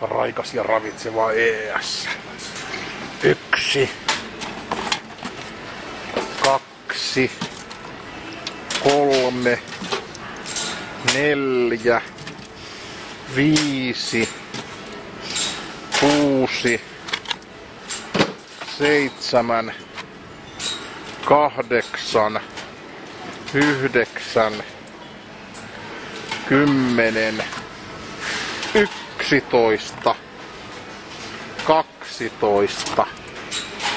Raikas ja ravitseva ES. 1, 2, 3, 4, 5, 6, 7, 8, 9, 10, 11, 12,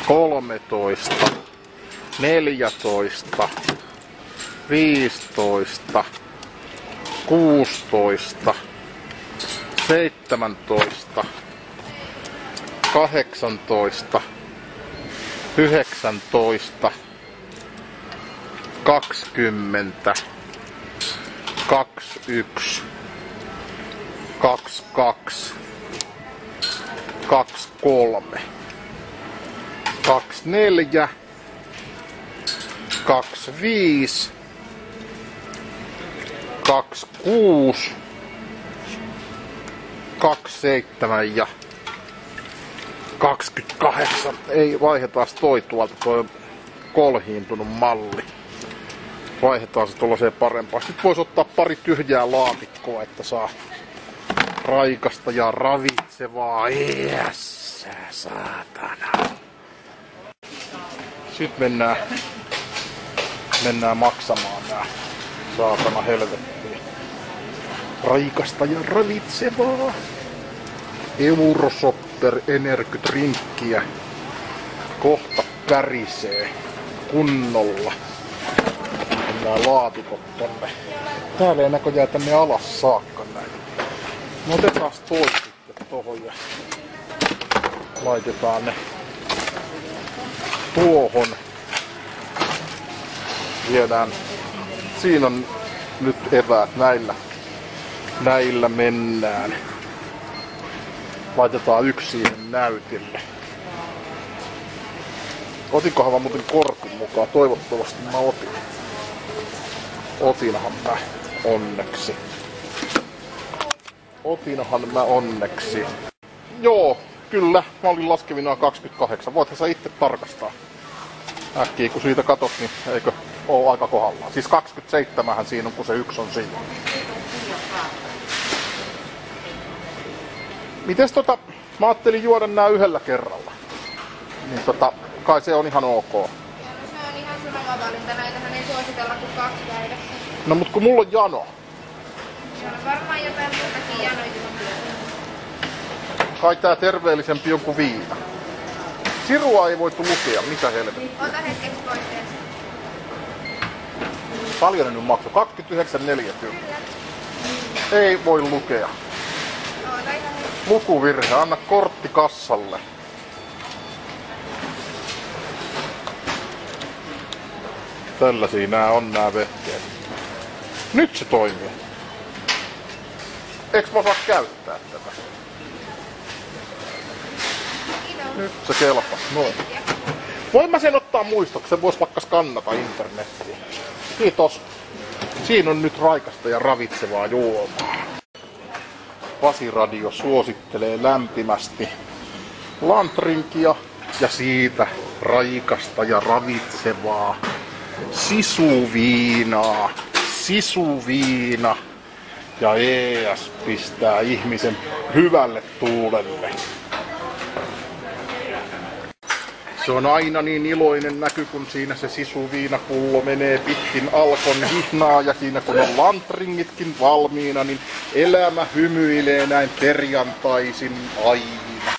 13, 14, 15, 16, 17, 18, 19, 20, 21, 22, 23, 24, 25, 26, 27 ja 28. Ei, vaihdetaan toi tuolta, toi kolhiintunut malli. Vaihdetaan se tuollaiseen parempaan. Sitten voisi ottaa pari tyhjää laatikkoa, että saa raikasta ja ravitsevaa. Yes, saatana. Sitten mennään maksamaan nää saatana helvettiin. Raikasta ja ravitsevaa. Euroshopper Energy-drinkkiä. Kohta pärisee kunnolla. Nää laatikot tonne. Täällä ei näköjään tänne alas saakka näin. No otetaan toi sitten tohon ja laitetaan ne tuohon. Viedään. Siinä on nyt eväät näillä mennään. Laitetaan yksi siihen näytille. Otinkohan mä muuten korkun mukaan? Toivottavasti mä otin. Otinhan mä onneksi. Joo, kyllä. Mä olin laskevinaan 28. Voithan sä itse tarkastaa. Äkkiä kun siitä katot, niin eikö oo aika kohdallaan. Siis 27 siinä on, kun se yksi on siinä. Mites mä ajattelin juoda nää yhdellä kerralla. Niin kai se on ihan ok. Joo, no se on ihan sun oma valinta. Näitähän ei suositella kuin 2 päivässä. No mut kun mulla on jano. Siellä on varmaan jotain muutakin janojuomia. Kai tää terveellisempi on kuin viina. Sirua ei voitu lukea, mitä helvettiä. Ota hetkeksi pois teet. Paljon ne nyt maksoi? 29,40. Ei voi lukea. Ota ihan hetkeksi. Lukuvirhe, anna kortti kassalle. Tällaisia nää on nää vehkeet. Nyt se toimii. Eiks mä saa käyttää tätä? Kiitos. Nyt se kelpas. Noin. Voin mä sen ottaa muistoksen, vois vaikka skannata internettiin. Kiitos. Siinä on nyt raikasta ja ravitsevaa juomaa. Vasiradio suosittelee lämpimästi lantrinkia ja siitä raikasta ja ravitsevaa sisuviinaa. Sisuviina. Ja ES pistää ihmisen hyvälle tuulelle. Se on aina niin iloinen näky, kun siinä se sisuviinapullo menee pitkin Alkon hihnaa ja siinä kun on lantringitkin valmiina, niin elämä hymyilee näin perjantaisin aina.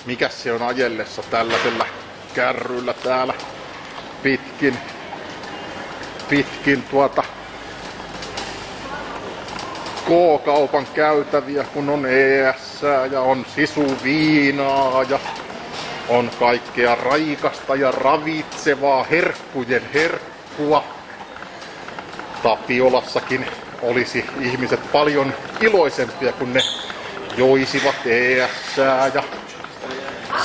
Mikäs se on ajellessa tällaisella kärryllä täällä pitkin K-kaupan käytäviä, kun on ES ja on sisuviinaa ja on kaikkea raikasta ja ravitsevaa herkkujen herkkua. Tapiolassakin olisi ihmiset paljon iloisempia, kun ne joisivat ES:ää ja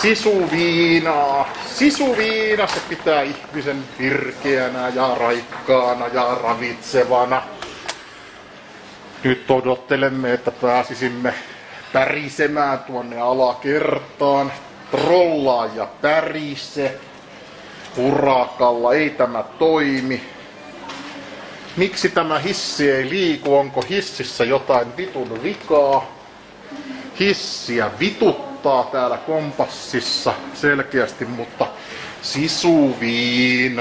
sisuviinaa. Sisuviina, se pitää ihmisen virkeänä ja raikkaana ja ravitsevana. Nyt odottelemme, että pääsisimme pärisemään tuonne alakertaan. Trollaa ja pärise. Urakalla ei tämä toimi. Miksi tämä hissi ei liiku? Onko hississä jotain vitun vikaa? Hissiä vituttaa täällä kompassissa selkeästi, mutta sisuviinaa.